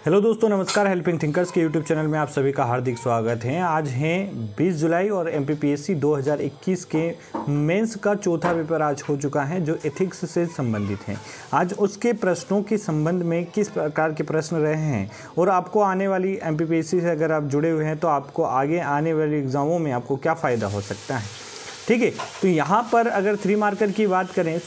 Hello दोस्तों, नमस्कार। Helping thinkers के यूट्यूब चैनल में आप सभी का हार्दिक स्वागत है। आज है 20 जुलाई और एमपीपीएससी 2021 के मेंस का चौथा पेपर आज हो चुका है, जो एथिक्स से संबंधित है। आज उसके प्रश्नों के संबंध में किस प्रकार के प्रश्न रहे हैं और आपको आने वाली एमपीपीएससी से अगर आप जुड़े हुए हैं तो आपको आगे आने वाली एग्ज़ामों में आपको क्या फ़ायदा हो सकता है। ठीक है, तो यहाँ पर अगर 3 मार्कर की बात करें,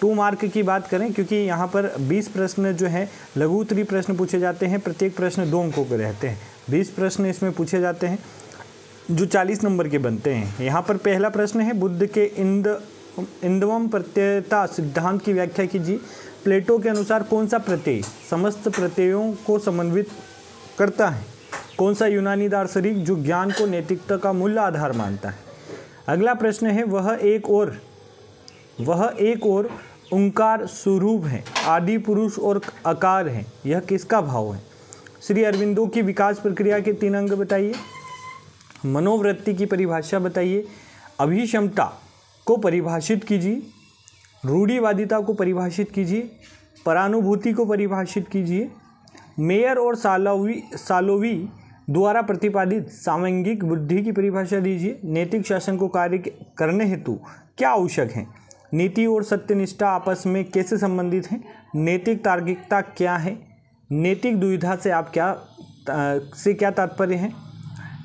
2 मार्क की बात करें, क्योंकि यहाँ पर 20 प्रश्न जो है लघु उत्तरीय प्रश्न पूछे जाते हैं। प्रत्येक प्रश्न 2 अंकों के रहते हैं। 20 प्रश्न इसमें पूछे जाते हैं जो 40 नंबर के बनते हैं। यहाँ पर पहला प्रश्न है, बुद्ध के इंद्वम प्रत्ययता सिद्धांत की व्याख्या कीजिए। प्लेटो के अनुसार कौन सा प्रत्यय समस्त प्रत्ययों को समन्वित करता है? कौन सा यूनानी दार्शनिक जो ज्ञान को नैतिकता का मूल आधार मानता है? अगला प्रश्न है, वह एक और ओंकार स्वरूप है, आदि पुरुष और आकार है, यह किसका भाव है? श्री अरविंदो की विकास प्रक्रिया के 3 अंग बताइए। मनोवृत्ति की परिभाषा बताइए। अभिक्षमता को परिभाषित कीजिए। रूढ़िवादिता को परिभाषित कीजिए। परानुभूति को परिभाषित कीजिए। मेयर और सालोवी द्वारा प्रतिपादित सामंगिक बुद्धि की परिभाषा दीजिए। नैतिक शासन को कार्य करने हेतु क्या आवश्यक है? नीति और सत्यनिष्ठा आपस में कैसे संबंधित हैं? नैतिक तार्किकता क्या है? नैतिक दुविधा से आप क्या तात्पर्य है?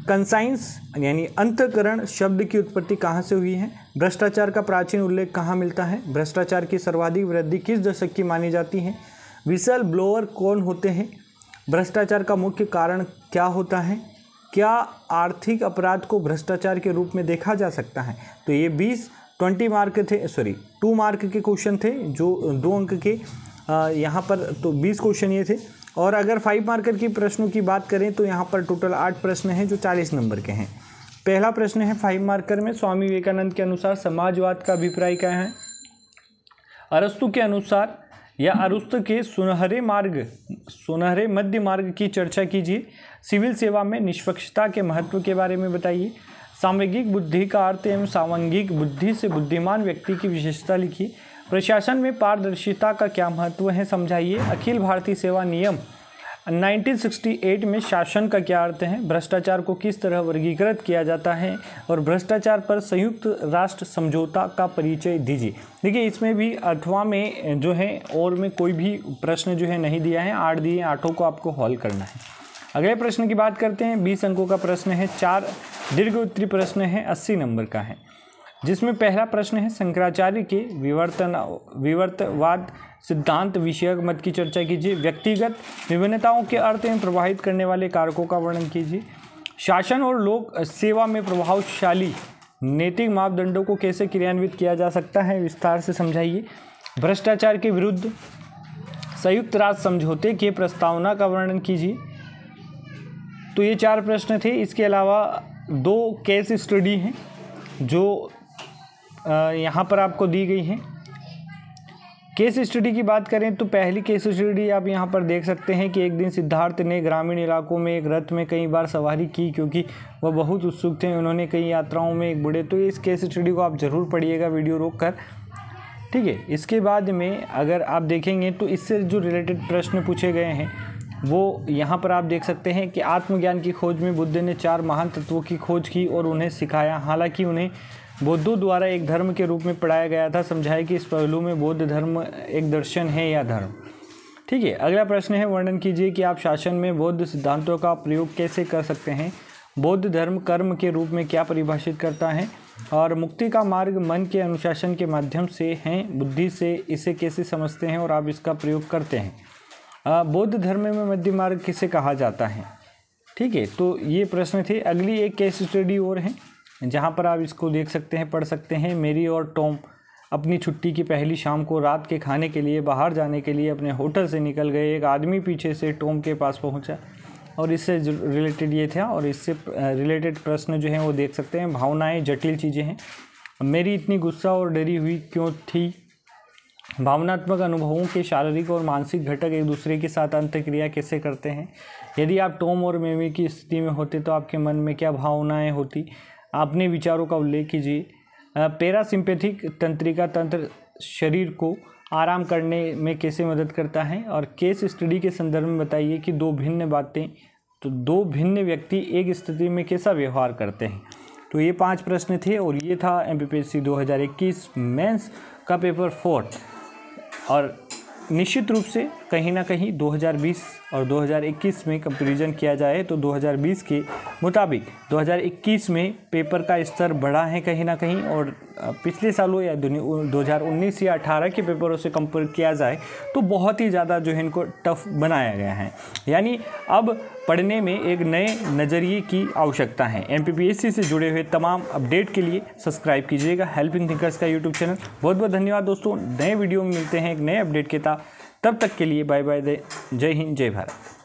कंसाइंस यानी अंतःकरण शब्द की उत्पत्ति कहाँ से हुई है? भ्रष्टाचार का प्राचीन उल्लेख कहाँ मिलता है? भ्रष्टाचार की सर्वाधिक वृद्धि किस दशक की मानी जाती है? विसल ब्लोअर कौन होते हैं? भ्रष्टाचार का मुख्य कारण क्या होता है? क्या आर्थिक अपराध को भ्रष्टाचार के रूप में देखा जा सकता है? तो ये 2 मार्क के क्वेश्चन थे, जो 2 अंक के यहाँ पर तो 20 क्वेश्चन ये थे। और अगर 5 मार्कर की प्रश्नों की बात करें तो यहाँ पर टोटल 8 प्रश्न हैं जो 40 नंबर के हैं। पहला प्रश्न है 5 मार्कर में, स्वामी विवेकानंद के अनुसार समाजवाद का अभिप्राय क्या है? अरस्तु के अनुसार या अरस्तु के सुनहरे मध्य मार्ग की चर्चा कीजिए। सिविल सेवा में निष्पक्षता के महत्व के बारे में बताइए। सामग्रिक बुद्धि का अर्थ एवं सामंगिक बुद्धि से बुद्धिमान व्यक्ति की विशेषता लिखिए। प्रशासन में पारदर्शिता का क्या महत्व है, समझाइए। अखिल भारतीय सेवा नियम 1968 में शासन का क्या अर्थ है? भ्रष्टाचार को किस तरह वर्गीकृत किया जाता है? और भ्रष्टाचार पर संयुक्त राष्ट्र समझौता का परिचय दीजिए। देखिए, इसमें भी 8वां में जो है और में कोई भी प्रश्न जो है नहीं दिया है, 8 दिए, 8 को आपको हल करना है। अगले प्रश्न की बात करते हैं। 20 अंकों का प्रश्न है। 4 दीर्घ उत्तरीय प्रश्न है, 80 नंबर का है, जिसमें पहला प्रश्न है, शंकराचार्य के विवर्तवाद सिद्धांत विषयक मत की चर्चा कीजिए। व्यक्तिगत विभिन्नताओं के अर्थ में प्रभावित करने वाले कारकों का वर्णन कीजिए। शासन और लोक सेवा में प्रभावशाली नैतिक मापदंडों को कैसे क्रियान्वित किया जा सकता है, विस्तार से समझाइए। भ्रष्टाचार के विरुद्ध संयुक्त राष्ट्र समझौते की प्रस्तावना का वर्णन कीजिए। तो ये 4 प्रश्न थे। इसके अलावा 2 केस स्टडी हैं जो यहाँ पर आपको दी गई हैं। केस स्टडी की बात करें तो पहली केस स्टडी आप यहाँ पर देख सकते हैं कि एक दिन सिद्धार्थ ने ग्रामीण इलाकों में एक रथ में कई बार सवारी की, क्योंकि वह बहुत उत्सुक थे। उन्होंने कई यात्राओं में एक बूढ़े, तो इस केस स्टडी को आप ज़रूर पढ़िएगा वीडियो रोक कर। ठीक है, इसके बाद में अगर आप देखेंगे तो इससे जो रिलेटेड प्रश्न पूछे गए हैं वो यहाँ पर आप देख सकते हैं कि आत्मज्ञान की खोज में बुद्ध ने 4 महान तत्वों की खोज की और उन्हें सिखाया। हालांकि उन्हें बौद्धों द्वारा एक धर्म के रूप में पढ़ाया गया था। समझाया कि इस पहलू में बौद्ध धर्म एक दर्शन है या धर्म। ठीक है, अगला प्रश्न है, वर्णन कीजिए कि आप शासन में बौद्ध सिद्धांतों का प्रयोग कैसे कर सकते हैं। बौद्ध धर्म कर्म के रूप में क्या परिभाषित करता है? और मुक्ति का मार्ग मन के अनुशासन के माध्यम से है, बुद्धि से इसे कैसे समझते हैं और आप इसका प्रयोग करते हैं। बौद्ध धर्म में मध्य मार्ग किसे कहा जाता है? ठीक है, तो ये प्रश्न थे। अगली एक केस स्टडी और है जहाँ पर आप इसको देख सकते हैं, पढ़ सकते हैं। मेरी और टॉम अपनी छुट्टी की पहली शाम को रात के खाने के लिए बाहर जाने के लिए अपने होटल से निकल गए। एक आदमी पीछे से टॉम के पास पहुँचा और इससे रिलेटेड ये था, और इससे रिलेटेड प्रश्न जो हैं वो देख सकते हैं। भावनाएँ जटिल चीज़ें हैं। मेरी इतनी गुस्सा और डरी हुई क्यों थी? भावनात्मक अनुभवों के शारीरिक और मानसिक घटक एक दूसरे के साथ अंतःक्रिया कैसे करते हैं? यदि आप टॉम और मेमी की स्थिति में होते तो आपके मन में क्या भावनाएं होती? अपने विचारों का उल्लेख कीजिए। पैरासिम्पैथिक तंत्रिका तंत्र शरीर को आराम करने में कैसे मदद करता है, और केस स्टडी के संदर्भ में बताइए कि दो भिन्न बातें, तो दो भिन्न व्यक्ति एक स्थिति में कैसा व्यवहार करते हैं। तो ये 5 प्रश्न थे और ये था MPPSC 2021 मेंस का पेपर 4। और निश्चित रूप से कहीं ना कहीं 2020 और 2021 में कंपैरिजन किया जाए तो 2020 के मुताबिक 2021 में पेपर का स्तर बढ़ा है कहीं ना कहीं, और पिछले सालों या 2019 या 18 के पेपरों से कंपेयर किया जाए तो बहुत ही ज़्यादा जो है इनको टफ बनाया गया है। यानी अब पढ़ने में एक नए नज़रिए की आवश्यकता है। MPPSC से जुड़े हुए तमाम अपडेट के लिए सब्सक्राइब कीजिएगा हेल्पिंग थिंकर्स का यूट्यूब चैनल। बहुत बहुत धन्यवाद दोस्तों। नए वीडियो में मिलते हैं एक नए अपडेट के साथ, तब तक के लिए बाय बाय, जय हिंद, जय भारत।